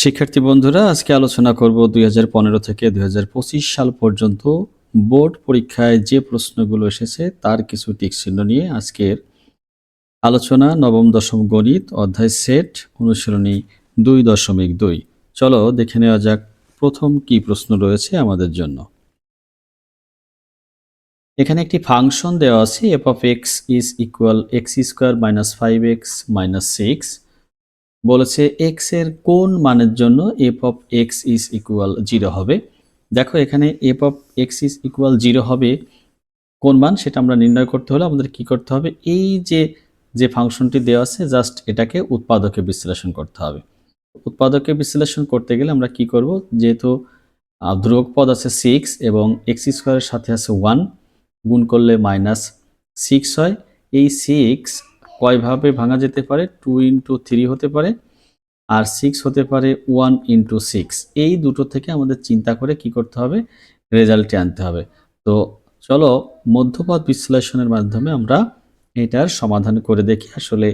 শিক্ষার্থী বন্ধুরা, আজকে আলোচনা করব 2015 থেকে 2025 সাল পর্যন্ত বোর্ড পরীক্ষায় যে প্রশ্নগুলো এসেছে তার কিছু টিকচিহ্ন নিয়ে আজকের আলোচনা। নবম দশম গণিত অধ্যায় সেট অনুশীলনী 2.2। চলো দেখে নেওয়া যাক প্রথম কি প্রশ্ন রয়েছে আমাদের জন্য। এখানে একটি ফাংশন দেওয়া আছে f of x is equal x square minus 5x minus 6। বলেছে x এর কোন মানের জন্য f of x is equal 0 হবে। দেখো এখানে f of x is equal 0 হবে কোন মান সেটা আমরা নির্ণয় করতে হলে আমাদের কি করতে হবে, এই যে ফাংশনটি দেওয়া আছে জাস্ট এটাকে উৎপাদকে বিশ্লেষণ করতে হবে। উৎপাদকে বিশ্লেষণ করতে গেলে আমরা কি করব, যেহেতু ধ্রুবক পদ আছে 6 এবং x স্কয়ারের সাথে আছে 1, গুণ করলে -6 হয়। এই 6 কয়ভাবে ভাঙা যেতে পারে, 2 into 3 হতে পারে, আর 6 হতে পারে 1 into 6। এই দুটো থেকে আমাদের চিন্তা করে কি করতে হবে, রেজাল্টে আনতে হবে। তো চলো মধ্যপদ বিশ্লেষণের মাধ্যমে আমরা এটার সমাধান করে দেখি আসলে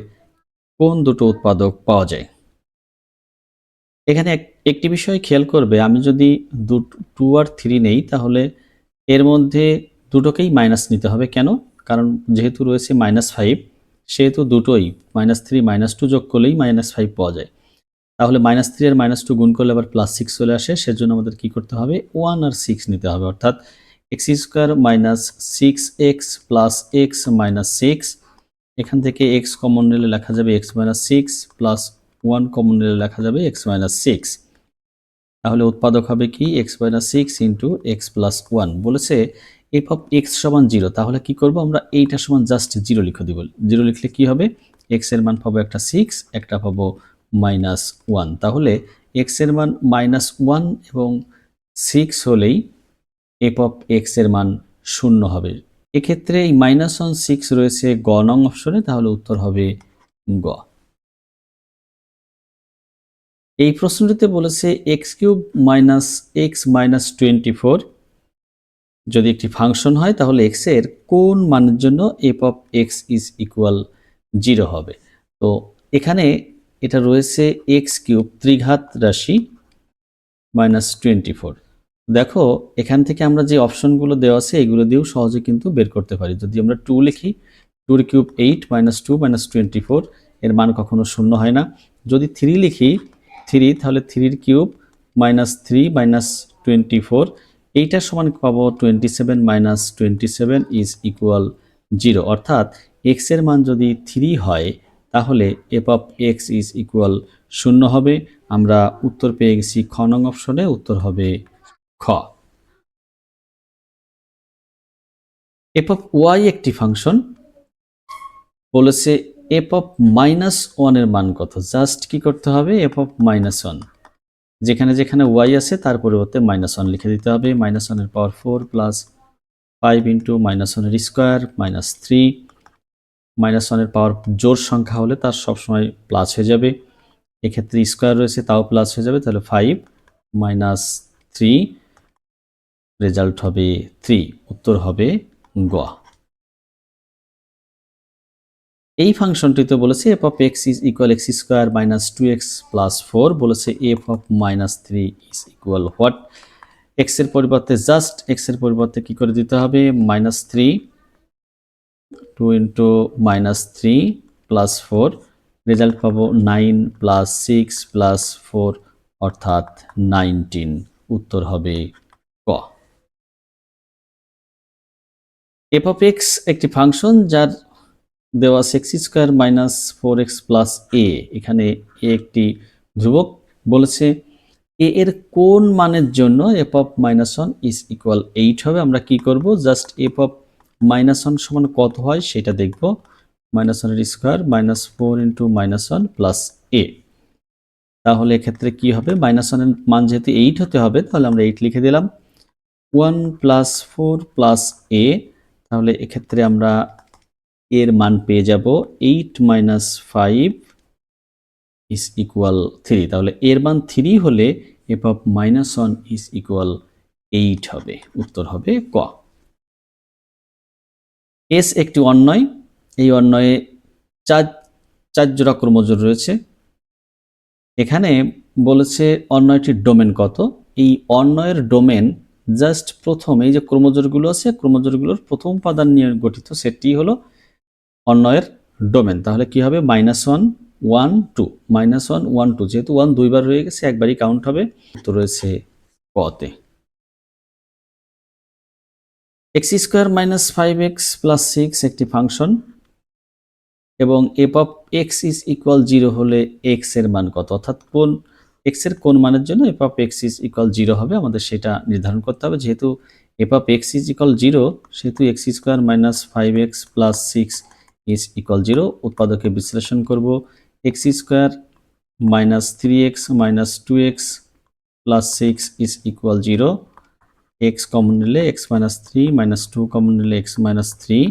কোন দুটো উৎপাদক পাওয়া যায়। এখানে একটি বিষয় খেয়াল করবে, আমি যদি 2 আর 3 নেই তাহলে এর মধ্যে দুটোকেই মাইনাস নিতে হবে। কেন? কারণ যেহেতু রয়েছে -5 সেহেতু দুটোই -3 -2 যোগ করলেই -5 পাওয়া যায়। তাহলে -3 আর -2 গুণ করলে আবার +6 চলে আসে, সেজন্য আমাদের কি করতে হবে, 1 আর 6 নিতে হবে, অর্থাৎ x square minus 6x plus x minus 6। এখান থেকে x কমন নিলে লেখা যাবে x মাইনাস 6 প্লাস 1 কমন নিলে লেখা যাবে x মাইনাস 6। তাহলে উৎপাদক হবে কি, x minus 6 into x plus 1। বলেছে f অফ x সমান 0, তাহলে কি করব আমরা, এইটা সমান জাস্ট 0 লিখে দিব। 0 লিখলে কি হবে, x এর মান পাবো একটা 6, একটা পাবো -1। তাহলে x এর মান -1 এবং 6 হলেই f অফ x এর মান 0 হবে। এক্ষেত্রে এই -1 6 রয়েছে গ নং অপশনে, তাহলে উত্তর হবে গ। এই প্রশ্নটিতে বলেছে x³ মাইনাস x মাইনাস 24 যদি একটি ফাংশন হয় তাহলে x এর কোন মানের জন্য f of x is equal 0 হবে। তো এখানে এটা রয়েছে x³ ত্রিঘাত রাশি -24। দেখো এখান থেকে আমরা যে অপশনগুলো দেওয়া আছে এগুলো দিয়েও সহজে কিন্তু বের করতে পারি। যদি আমরা 2 লিখি, 2 এর কিউব 8 -2 -24, এর মান কখনো 0 হয় না। যদি 3 লিখি 3, তাহলে 3 এর কিউব -3 -24, এইটার সমান পাবো 27 -27 ইজ ইকুয়াল 0। অর্থাৎ x এর মান যদি 3 হয় তাহলে f of x is equal 0 হবে। আমরা উত্তর পেয়ে গেছি খ নং অপশনে, উত্তর হবে খ। f অফ y একটি ফাংশন, বলেছে f অফ -1 এর মান কত। জাস্ট কি করতে হবে, f অফ -1 যেখানে যেখানে y আছে তার পরিবর্তে -1 লিখে দিতে হবে। -1 এর পাওয়ার 4 প্লাস 5 ইন্টু -1 এর স্কোয়ার -3। -1 এর পাওয়ার জোড় সংখ্যা হলে তার সবসময় প্লাস হয়ে যাবে, এক্ষেত্রে স্কোয়ার রয়েছে তাও প্লাস হয়ে যাবে, তাহলে 5 - 3, রেজাল্ট হবে 3, উত্তর হবে গ। এই ফাংশনটিতে বলেছে f of x is equal x square minus 2x plus 4। বলেছে f of -3 is equal what. x এর পরিবর্তে জাস্ট x এর পরিবর্তে কি করে দিতে হবে, -3, 2 ইন্টু -3 প্লাস 4, রেজাল্ট পাবো 9 প্লাস 6 প্লাস 4 অর্থাৎ 19, উত্তর হবে ক। f অফ x একটি ফাংশন যার দেওয়া আছে x square minus 4x plus a। এখানে a একটি ধ্রুবক। বলেছে a এর কোন মানের জন্য f অফ -1 ইজ ইকুয়াল 8 হবে। আমরা কি করব, জাস্ট f অফ -1 সমান কত হয় সেটা দেখব। -1 এর স্কোয়ার -4 ইন্টু -1 প্লাস a। তাহলে এক্ষেত্রে কি হবে, -1 এর মান যেহেতু 8 হতে হবে তাহলে আমরা 8 লিখে দিলাম। 1 প্লাস 4 প্লাস a, তাহলে এক্ষেত্রে আমরা এর মান পেয়ে যাব 8 - 5 ইজ ইকুয়াল 3। তাহলে এর মান 3 হলে f অফ -1 ইজ ইকুয়াল 8 হবে, উত্তর হবে ক। এস একটি অন্বয়, এই অন্বয়ে চার জোড়া ক্রোমোজোম রয়েছে। এখানে বলেছে অন্যয়টির ডোমেন কত। এই অন্যয়ের ডোমেন জাস্ট প্রথম এই যে ক্রোমোজোরগুলো আছে, ক্রোমোজোরগুলোর প্রথম উপাদান নিয়ে গঠিত সেটটি হলো অন্যয়ের ডোমেন। তাহলে কি হবে, -1 1 2, -1 1 2, যেহেতু 1 দুইবার রয়ে গেছে একবারই কাউন্ট হবে। তো রয়েছে কতে। x² - 5x + 6 একটি ফাংশন এবং f(x) = 0 হলে x এর মান কত, অর্থাৎ কোন x এর কোন মানের জন্য f(x) = 0 হবে আমাদের সেটা নির্ধারণ করতে হবে। যেহেতু f(x) = 0 সেহেতু x² - 5x + 6 = 0। উৎপাদকে বিশ্লেষণ করব, x² - 3x - 2x + 6 = 0। x common নিলে x - 3 - 2 কমন নিলে x - 3,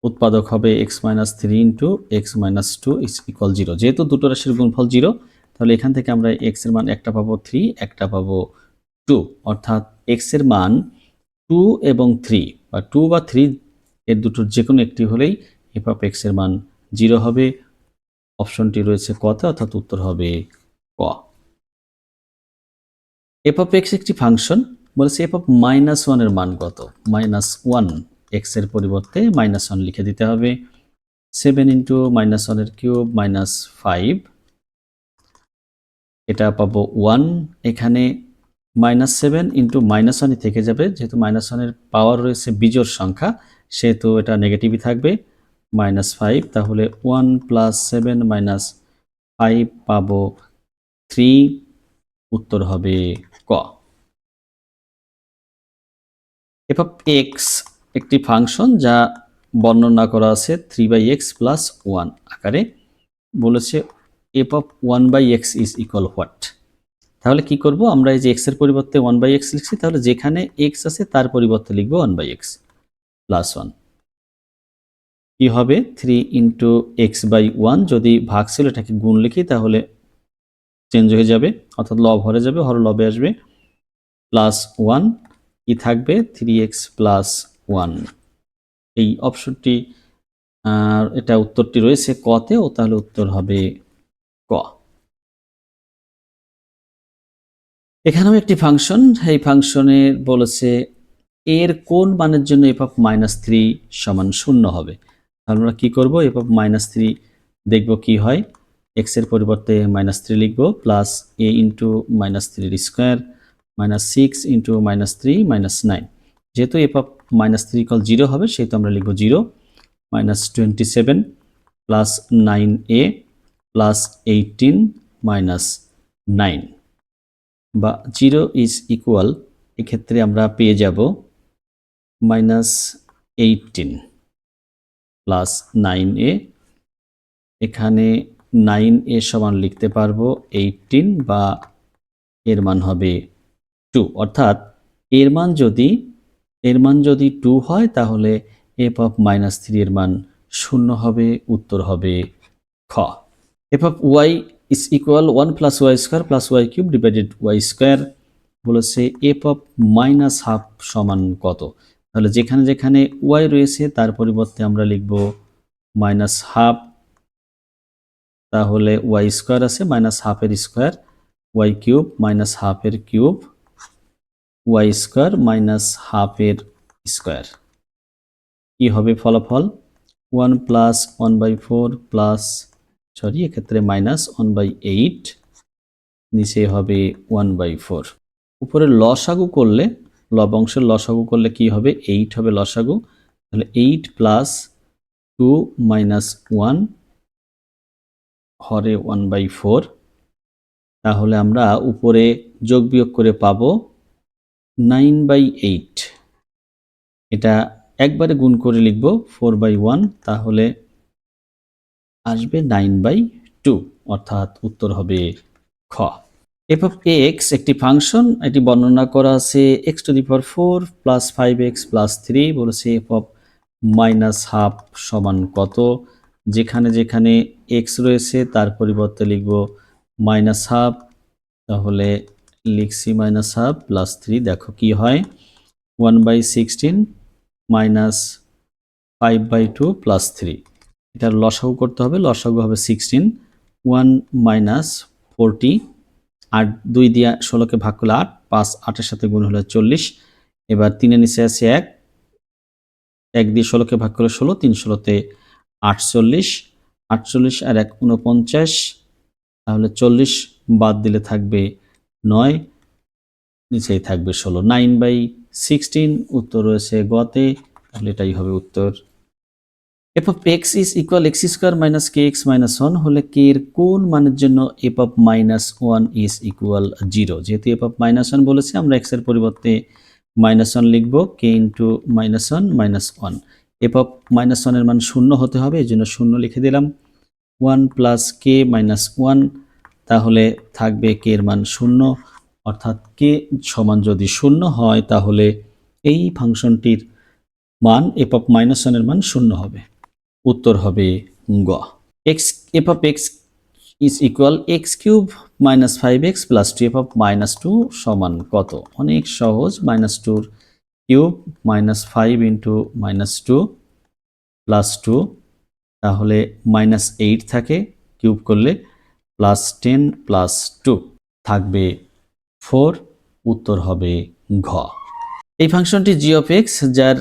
উৎপাদক হবে x - 3 × x - 2 = 0। যেহেতু দুটো রাশির গুণফল 0, তাহলে এখান থেকে আমরা x এর মান একটা পাবো 3, একটা পাবো 2, অর্থাৎ x এর মান 2 এবং 3 বা 2 বা 3 এর দুটোর যে কোনো একটি হলেই f(x) এর মান 0 হবে। অপশনটি রয়েছে কতে, অর্থাৎ উত্তর হবে ক। f(x) একটি ফাংশন, বলেছে f(-1) এর মান কত। -1, x এর পরিবর্তে -1 লিখে দিতে হবে। 7 × -1 এর কিউব -5, এটা পাবো 1। এখানে -7 × -1 থেকে যাবে, যেহেতু -1 এর পাওয়ার রয়েছে বিজোড় সংখ্যা সেহেতু এটা নেগেটিভই থাকবে। -5, তাহলে 1 + 7 - 5 পাবো 3, উত্তর হবে ক। f(x) একটি ফাংশন যা বর্ণনা করা আছে 3/x + 1 আকারে। বলেছে f(1/x) = what। তাহলে কি করব, আমরা এই যে x এর পরিবর্তে 1/x লিখছি, তাহলে যেখানে x আছে তার পরিবর্তে লিখব 1/x + 1। কি হবে, 3 × x/1, যদি ভাগশেল এটাকে গুণ লিখি তাহলে চেঞ্জ হয়ে যাবে, অর্থাৎ লব হরে যাবে, হর লবে আসবে, +1 কি থাকবে 3x + 1। এই অপশনটি এটা উত্তরটি রয়েছে কতে, ও তাহলে উত্তর হবে ক। এখানেও একটি ফাংশন, এই ফাংশনে বলেছে এর কোন মানের জন্য f(-3) = 0 হবে। তাহলে আমরা কি করব, f(-3) দেখব কি হয়। x এর পরিবর্তে -3 লিখব, প্লাস a × -3² -6 × -3 -9। যেহেতু f(-3) = 0 হবে সেহেতু আমরা লিখব 0, -27 + 9a + 18 - 9 বা 0 = এক্ষেত্রে আমরা পেয়ে যাব -18 + 9a। এখানে 9a সমান লিখতে পারবো 18 বা এর মান হবে 2, অর্থাৎ এর মান যদি 2 হয় তাহলে f(-3) এর মান 0 হবে, উত্তর হবে খ। f(y) = 1 + y² + y³ / y², বলেছে f(-12) সমান কত। তাহলে যেখানে যেখানে y রয়েছে তার পরিবর্তে আমরা লিখব -12, তাহলে y² আছে -12 এর স্কয়ার, y³ -12 এর কিউব, y² -12 এর স্কয়ার। কি হবে ফলাফল, 1 + 1/4 প্লাস এক্ষেত্রে -1/8, নিচে হবে 1/4। উপরে লসাগু করলে, লব অংশের লসাগু করলে কি হবে, 8 হবে লসাগু। তাহলে 8 + 2 - 1 হরে 1/4। তাহলে আমরা উপরে যোগ বিয়োগ করে পাবো 9/8। এটা একবারে গুণ করে লিখব 4/1, তাহলে আসবে 9/2, অর্থাৎ উত্তর হবে খ। f(x) একটি ফাংশন, এটি বর্ণনা করা আছে x⁴ + 5x + 3, বলেছে f(-12) সমান কত। যেখানে যেখানে x রয়েছে তার পরিবর্তে লিখব -12, তাহলে লিখছি -12 + 3, দেখো কি হয়, 1/16 - 5/2 + 3। এটার লসাগু করতে হবে, লসাগু হবে 16, 1 মাইনাস 40, 8 2 দিয়ে 16কে ভাগ করলে 8, 5 8 এর সাথে গুণ হলে 40। এবার 3 এর নিচে আছে 1, 1 দিয়ে 16কে ভাগ করলে 16, 3 16তে 48, 48 আর 1 49, তাহলে 40 বাদ দিলে থাকবে 9, নিচেই থাকবে 16, 9/16 উত্তর রয়েছে গতে, তাহলে এটাই হবে উত্তর। f of x is equal x square minus kx minus 1 হলে k এর কোন মানের জন্য f of minus 1 is equal 0। যেহেতু f of minus 1 বলেছে, আমরা x এর পরিবর্তে minus 1 লিখব, k into minus 1 minus 1। f of minus 1 এর মান শূন্য হতে হবে, এই জন্য শূন্য লিখে দিলাম। 1 plus k minus 1, তাহলে থাকবে k এর মান শূন্য, অর্থাৎ k সমান যদি শূন্য হয় তাহলে এই ফাংশনটির মান f of minus 1 এর মান শূন্য হবে, উত্তর হবে গ। f of x is equal x cube minus 5x plus 2 f of minus 2 সমান কত? অনেক সহজ, minus 2 cube minus 5 into minus 2 plus 2, তাহলে minus 8 থাকে কিউব করলে, plus 10 plus 2 থাকবে 4, উত্তর হবে ঘ। এই ফাংশনটি g of x যার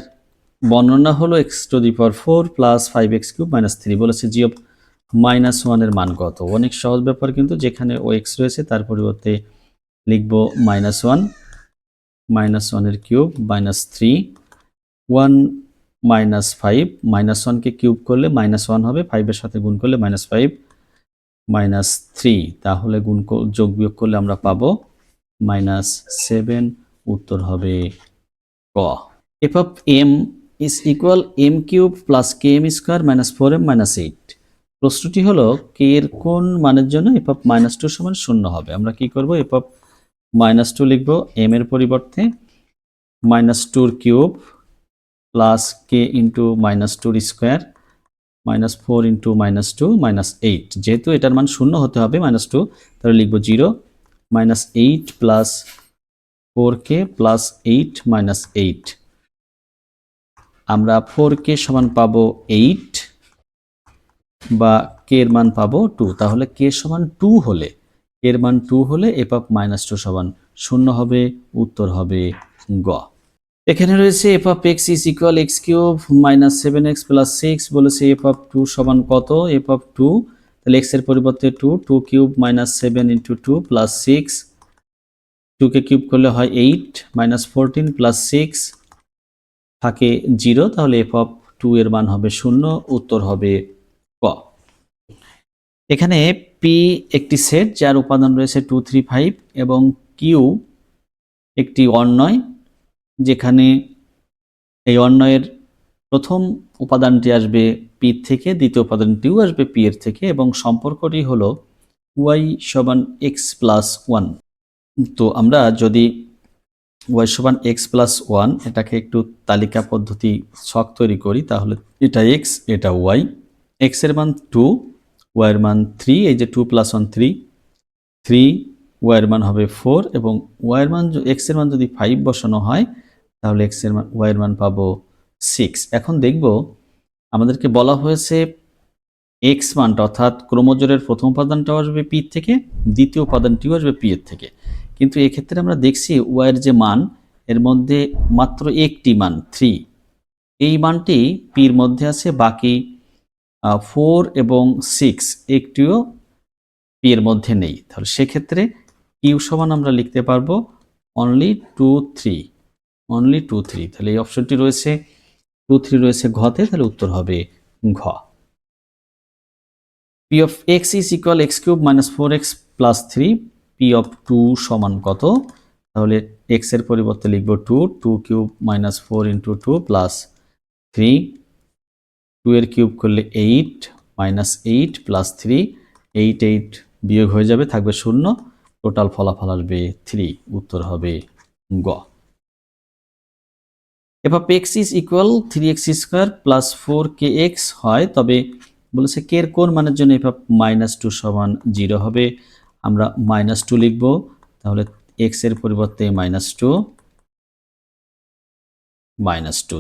বর্ণনা হলো x to the power 4 plus 5x cube minus 3, বলেছে g of minus 1 এর মান কত? অনেক সহজ ব্যাপার, কিন্তু যেখানে ও x রয়েছে তার পরিবর্তে লিখব minus 1, minus 1 এর cube minus 3, 1 minus 5, minus 1 K cube করলে minus 1 হবে, 5 এর সাথে গুণ করলে minus 5 minus 3, তাহলে গুণ যোগ বিয়োগ করলে আমরা পাবো minus 7, উত্তর হবে ক। f of m is equal m cube plus km square minus 4m minus 8। প্রশ্নটি হলো k এর কোন মানের জন্য f of minus 2 সমান 0 হবে। আমরা কি করব, f of minus 2 লিখব m এর পরিবর্তে minus 2 এর cube plus k into minus 2 এর square minus 4 into minus 2 minus 8। যেহেতু এটার মান 0 হতে হবে minus 2, তাহলে লিখব 0 minus 8 plus 4k plus 8 minus 8। আমরা 4k সমান পাবো 8 বা k এর মান পাবো 2, তাহলে k সমান 2 হলে, k এর মান 2 হলে f of minus 2 সমান 0 হবে, উত্তর হবে গ। এখানে রয়েছে f of x is equal x cube minus 7x plus 6, বলেছে f of 2 সমান কত? f of 2, তাহলে x এর পরিবর্তে 2, 2 cube minus 7 into 2 plus 6, 2 K cube করলে হয় 8 minus 14 plus 6 থাকে 0, তাহলে f of 2 এর মান হবে 0, উত্তর হবে ক। এখানে p একটি সেট যার উপাদান রয়েছে 2 3 5 এবং q একটি অর্ণয়, যেখানে এই অর্ণয়ের প্রথম উপাদানটি আসবে p থেকে, দ্বিতীয় উপাদানটিও আসবে p এর থেকে, এবং সম্পর্কটি হলো y সমান x plus 1। তো আমরা যদি y সমান x plus 1 এটাকে একটু তালিকা পদ্ধতি ছক তৈরি করি, তাহলে এটা x, এটা y, x এর মান 2, y এর মান 3, এই যে 2 plus 1 3, 3, y এর মান হবে 4, এবং y এর মান x এর মান যদি 5 বসানো হয় তাহলে x এর মান y এর মান পাবো 6। এখন দেখব, আমাদেরকে বলা হয়েছে x মানটা, অর্থাৎ ক্রোমোজোরের প্রথম উপাদানটাও আসবে p থেকে, দ্বিতীয় উপাদানটিও আসবে p এর থেকে, কিন্তু এক্ষেত্রে আমরা দেখছি y এর যে মান, এর মধ্যে মাত্র একটি মান 3, এই মানটি p এর মধ্যে আছে, বাকি 4 এবং 6 একটিও p এর মধ্যে নেই। তাহলে সেক্ষেত্রে q সমান আমরা লিখতে পারবো only 2 3, only 2 3, তাহলে এই অপশনটি রয়েছে 2 3 রয়েছে ঘতে, তাহলে উত্তর হবে ঘ। p of x is equal x cube minus 4x plus 3, p of 2 সমান কত? তাহলে x এর পরিবর্তে লিখব 2, 2 কিউব minus 4 into 2 plus 3, 2 এর কিউব করলে 8 minus 8 plus 3, 8 8 বিয়োগ হয়ে যাবে, থাকবে 0, টোটাল ফলাফল আসবে 3, উত্তর হবে গ। f of x is equal 3x square plus 4kx হয়, তবে বলেছে k এর কোন মানের জন্য f of minus 2 সমান 0 হবে। আমরা minus 2 লিখব, তাহলে x এর পরিবর্তে minus 2,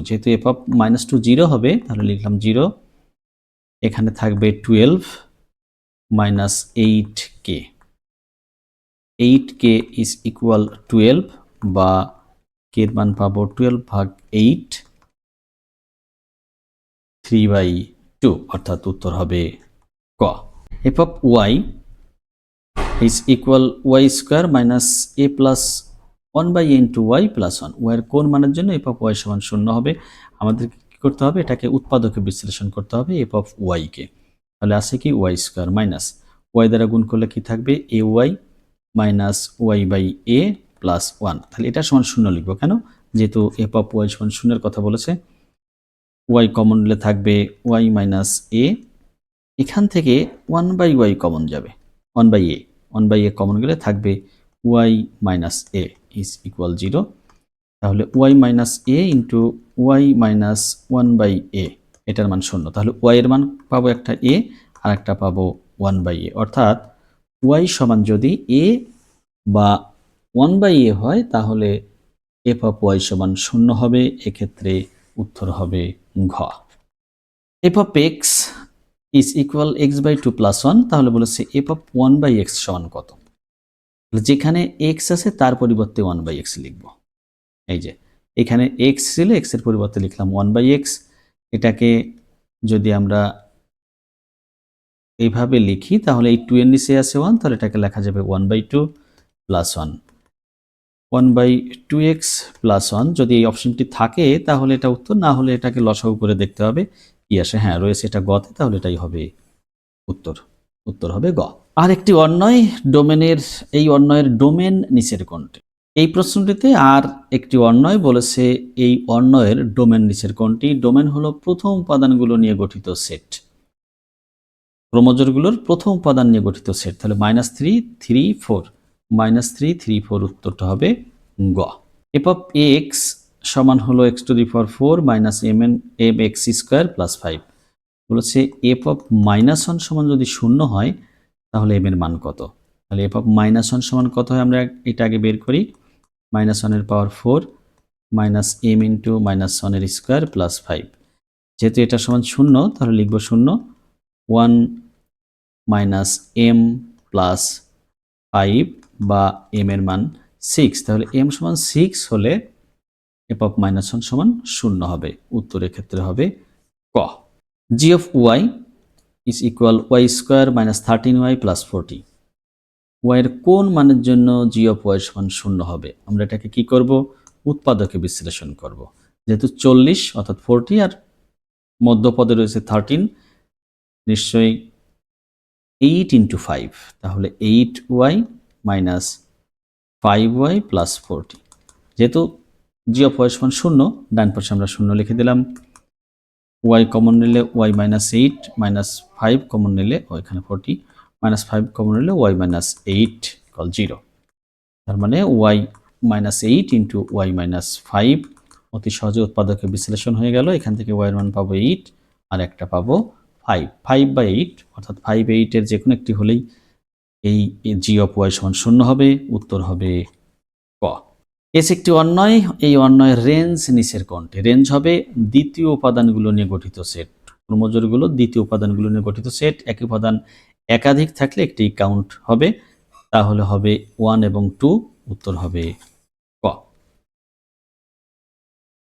যেহেতু f of minus 2 0 হবে, তাহলে লিখলাম 0, এখানে থাকবে 12, minus 8k, 8k is equal 12 বা k এর মান পাবো 12 ভাগ 8 3/2, অর্থাৎ উত্তর হবে ক। F of Y is equal Y square minus A plus 1/a into Y plus 1। ওয়াইয়ের কোন মানের জন্য এফ অফ ওয়াই সমান 0 হবে? আমাদেরকে কী করতে হবে? এটাকে উৎপাদকে বিশ্লেষণ করতে হবে এফ অফ ওয়াইকে। তাহলে আছে কি ওয়াই স্কোয়ার মাইনাস ওয়াই দ্বারা গুণ করলে কি থাকবে? A Y minus Y by A plus 1। তাহলে এটা সমান 0 লিখবো কেন? যেহেতু এফ অফ ওয়াই সমান 0-এর কথা বলেছে। ওয়াই কমন নিলে থাকবে ওয়াই মাইনাস এ, এখান থেকে 1/y কমন যাবে, 1/a কমন গেলে থাকবে Y minus A is equal 0। তাহলে Y minus A into Y minus 1/a, এটার মান 0। তাহলে ওয়াই এর মান পাবো একটা এ আর একটা পাবো 1/a, অর্থাৎ ওয়াই সমান যদি এ বা 1/a হয় তাহলে এফ অফ ওয়াই সমান 0 হবে। এক্ষেত্রে উত্তর হবে ঘ। F of x is equal x/2 plus 1, তাহলে বলেছে এফ অফ 1/x সমান কত? যেখানে x আছে তার পরিবর্তে 1/x লিখব। এই যে এখানে x ছিল, x এর পরিবর্তে লিখলাম 1/x। এটাকে যদি আমরা এইভাবে লিখি তাহলে এই 2 এর নিচে আছে 1, তাহলে এটাকে লেখা যাবে 1/2 প্লাস 1, 1/2x প্লাস 1। যদি এই অপশনটি থাকে তাহলে এটা উত্তর, না হলে এটাকে লসাগু করে দেখতে হবে কি আসে। হ্যাঁ, রয়েছে এটা গতে, তাহলে এটাই হবে উত্তর। উত্তর হবে গ। আর একটি অন্যয় ডোমেনের, এই অন্যয়ের ডোমেন নিচের কোনটি? এই প্রশ্নটিতে আর একটি অন্যয় বলেছে এই অন্যয়ের ডোমেন নিচের কোনটি? ডোমেন হলো প্রথম উপাদানগুলো নিয়ে গঠিত সেট, ক্রোমোজোমগুলোর প্রথম উপাদান নিয়ে গঠিত সেট। তাহলে -3, 3, 4, -3, 3, 4 উত্তরটা হবে গ। এফ অফ এক্স সমান হলো x⁴ minus mx square plus 5। বলেছে এফ অফ -1 সমান যদি 0 হয় তাহলে m এর মান কত? তাহলে এফ অফ -1 সমান কত হয় আমরা এটা আগে বের করি। -1 এর পাওয়ার 4 মাইনাস m ইন্টু -1 এর স্কোয়ার প্লাস 5। যেহেতু এটা সমান 0 তাহলে লিখব 0, 1 মাইনাস m প্লাস 5 বা m এর মান 6। তাহলে m সমান 6 হলে এফ অফ -1 সমান 0 হবে। উত্তরের ক্ষেত্রে হবে ক। G of Y is equal Y square minus 13y plus 40। ওয়াইয়ের কোন মানের জন্য জি অফ ওয়াই সমান 0 হবে? আমরা এটাকে কি করব? উৎপাদকে বিশ্লেষণ করব। যেহেতু 40 অর্থাৎ 40 আর মধ্যপদে রয়েছে 13, নিশ্চয়ই 8 ইন্টু 5, তাহলে 8y মাইনাস 5y প্লাস 40। যেহেতু জি অফ ওয়াই সমান 0, ডান পাশে আমরা 0 লিখে দিলাম। ওয়াই কমন নিলে ওয়াই মাইনাস 8 মাইনাস 5 কমন নিলে ওইখানে 40 মাইনাস 5 কমন নিলে ওয়াই মাইনাস 8 ইকুয়াল 0। তার মানে Y minus 8 into Y minus 5 অতি সহজে উৎপাদকে বিশ্লেষণ হয়ে গেল। এখান থেকে ওয়াইয়ের মান পাবো 8 আর একটা পাবো 5, 5/8 অর্থাৎ 5/8 এর যে কোনো একটি হলেই এই জি অফ ওয়াই সমান 0 হবে। উত্তর হবে ক। এস একটি অন্যয়, এই অন্যয়ের রেঞ্জ নিচের কোনটি? রেঞ্জ হবে দ্বিতীয় উপাদানগুলো নিয়ে গঠিত সেট, ক্রোমোজোমগুলো দ্বিতীয় উপাদানগুলো নিয়ে গঠিত সেট। একই উপাদান একাধিক থাকলে একটি কাউন্ট হবে, তাহলে হবে 1 এবং 2। উত্তর হবে ক।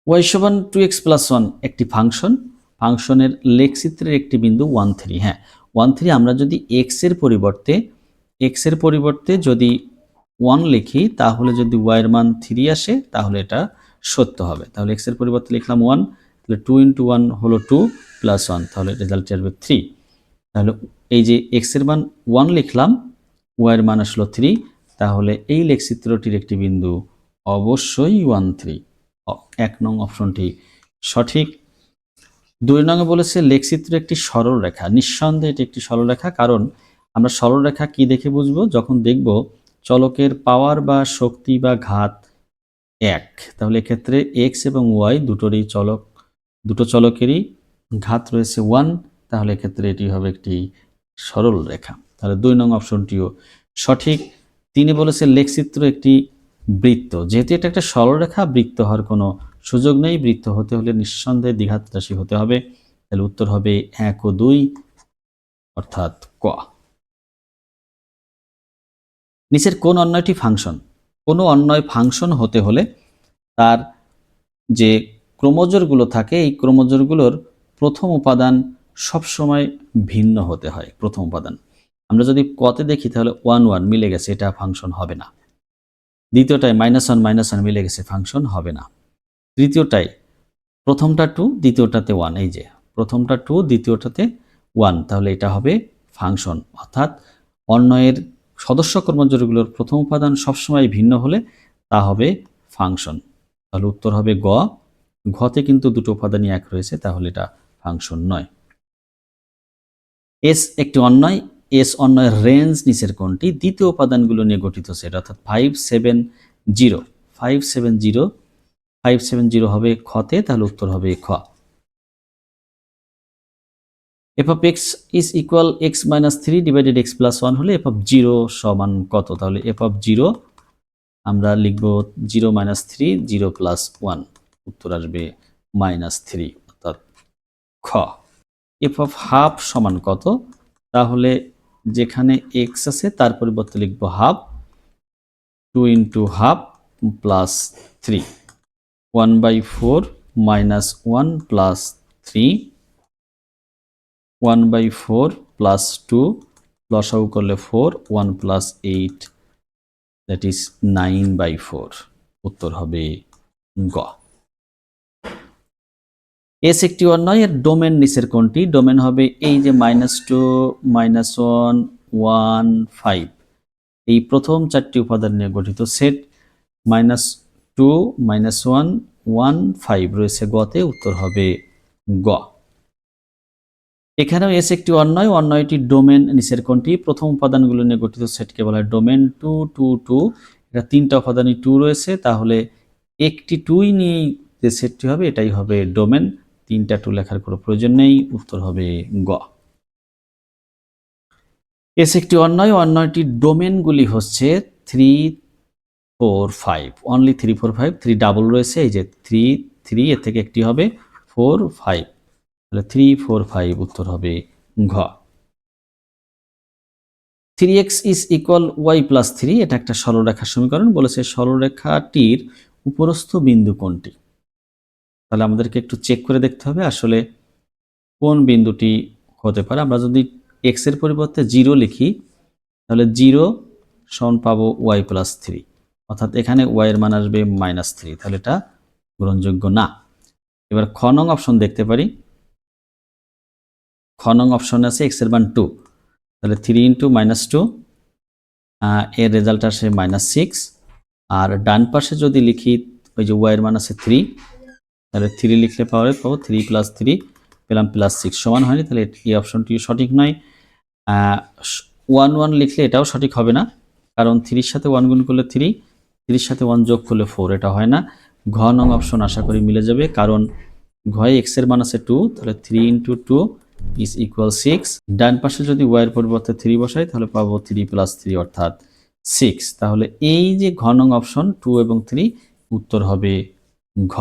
ওয়াই সমান 2x প্লাস 1 একটি ফাংশন, ফাংশনের লেখচিত্রের একটি বিন্দু 1, 3। হ্যাঁ, 1, 3 আমরা যদি x এর পরিবর্তে যদি 1 লিখি তাহলে যদি y এর মান 3 আসে তাহলে এটা সত্য হবে। তাহলে x এর পরিবর্তে লিখলাম 1, তাহলে 2 ইন্টু 1 হলো 2 প্লাস 1, তাহলে রেজাল্ট আসবে 3। তাহলে এই যে x এর মান 1 লিখলাম, y এর মান আসলো 3, তাহলে এই লেখচিত্রটির একটি বিন্দু অবশ্যই 1, 3। 1 নং অপশনটি সঠিক। 2 নঙে বলেছে লেখচিত্র একটি সরল রেখা। নিঃসন্দেহে এটি একটি সরল রেখা, কারণ আমরা সরল রেখা কি দেখে বুঝবো? যখন দেখব চলকের পাওয়ার বা শক্তি বা ঘাত 1, তাহলে এক্ষেত্রে x এবং y দুটো চলকেরই ঘাত রয়েছে 1, তাহলে এক্ষেত্রে এটি হবে একটি সরল রেখা। তাহলে 2 নং অপশনটিও সঠিক। 3 বলেছে লেখচিত্র একটি বৃত্ত। যেহেতু এটা একটা সরলরেখা, বৃত্ত হওয়ার কোনো সুযোগ নেই। বৃত্ত হতে হলে নিঃসন্দেহে দ্বিঘাত রাশি হতে হবে। তাহলে উত্তর হবে 1 ও 2, অর্থাৎ ক। নিচের কোন অন্যটি ফাংশন? কোনো অন্যয় ফাংশন হতে হলে তার যে ক্রোমোজোরগুলো থাকে এই ক্রোমোজোরগুলোর প্রথম উপাদান সবসময় ভিন্ন হতে হয়। প্রথম উপাদান আমরা যদি কতে দেখি তাহলে 1 1 মিলে গেছে, এটা ফাংশন হবে না। দ্বিতীয়টায় -1 -1 মিলে গেছে, ফাংশন হবে না। তৃতীয়টায় প্রথমটা 2 দ্বিতীয়টাতে 1, এই যে প্রথমটা 2 দ্বিতীয়টাতে 1, তাহলে এটা হবে ফাংশন। অর্থাৎ অন্যয়ের সদস্য ক্রোমোজোরগুলোর প্রথম উপাদান সবসময় ভিন্ন হলে তা হবে ফাংশন। তাহলে উত্তর হবে গ। ঘতে কিন্তু দুটো উপাদানই এক রয়েছে, তাহলে এটা ফাংশন নয়। এস একটি অন্যয়, এস অন্যয়ের রেঞ্জ নিচের কোনটি? দ্বিতীয় উপাদানগুলো নিয়ে গঠিত সেট, অর্থাৎ 570 570 570 হবে খতে, তাহলে উত্তর হবে খ। f of x is equal x minus 3 divided x plus 1 হলে f of 0 সমান কত? তাহলে f of 0 আমরা লিখব 0 minus 3 0 plus 1, উত্তর আসবে -3 অর্থাৎ খ। f of হাফ সমান কত? তাহলে যেখানে x আছে তার পরিবর্তে লিখব half, 2 into half plus 3, 1/4 minus 1 plus 3, 1/4 plus 2 লসাগু করলে 4, 1 plus 8 that is 9/4, উত্তর হবে গ। এস একটি অন্যয়, এর ডোমেন নিচের কোনটি? ডোমেন হবে এই যে -2 -1 1 5, এই প্রথম চারটি উপাদান নিয়ে গঠিত সেট। -2 -1 1 5 রয়েছে গতে, উত্তর হবে গ। এখানেও এস একটি অন্যয়, অন্যয়টির ডোমেন নিচের কোনটি? প্রথম উপাদানগুলো নিয়ে গঠিত সেটকে বলা হয় ডোমেন। 2 2 2, এটা তিনটা উপাদানই 2 রয়েছে, তাহলে একটি 2ই নিয়েই যে সেটটি হবে এটাই হবে ডোমেন। তিনটা 2 লেখার কোনো প্রয়োজন নেই, উত্তর হবে গ। এস একটি অন্যয়, অন্যয়টির ডোমেনগুলি হচ্ছে 3 4 5, অনলি 3 4 5, 3 ডাবল রয়েছে, এই যে 3 3, এর থেকে একটি হবে 4 5, তাহলে 3 4 5, উত্তর হবে ঘ। 3x is equal y plus 3, এটা একটা সরলরেখার সমীকরণ। বলেছে সরলরেখাটির উপরস্থ বিন্দু কোনটি? তাহলে আমাদেরকে একটু চেক করে দেখতে হবে আসলে কোন বিন্দুটি হতে পারে। আমরা যদি x এর পরিবর্তে 0 লিখি তাহলে 0 সমান পাবো y plus 3, অর্থাৎ এখানে y এর মান আসবে -3, তাহলে এটা গ্রহণযোগ্য না। এবার খ নং অপশন দেখতে পারি। খ নং অপশনে আছে x এর মান 2, তাহলে 3 × -2, এর রেজাল্ট আসে -6। আর ডান পাশে যদি লিখি ওই যে y এর মান আছে 3, তাহলে 3 লিখলে পাবো 3 + 3 পেলাম +6, সমান হয়নি, তাহলে এই অপশনটি সঠিক নয়। 1 1 লিখলে এটাও সঠিক হবে না, কারণ 3 এর সাথে 1 গুণ করলে 3, 3 এর সাথে 1 যোগ করলে 4, এটা হয় না। ঘ নং অপশন আশা করি মিলে যাবে, কারণ ঘয়ে x এর মান আছে 2, তাহলে 3 × 2 is equal 6। ডান পাশে যদি y এর পরিবর্তে 3 বসাই তাহলে পাবো 3 + 3 অর্থাৎ 6। তাহলে এই যে ঘ নং অপশন 2 এবং 3, উত্তর হবে ঘ।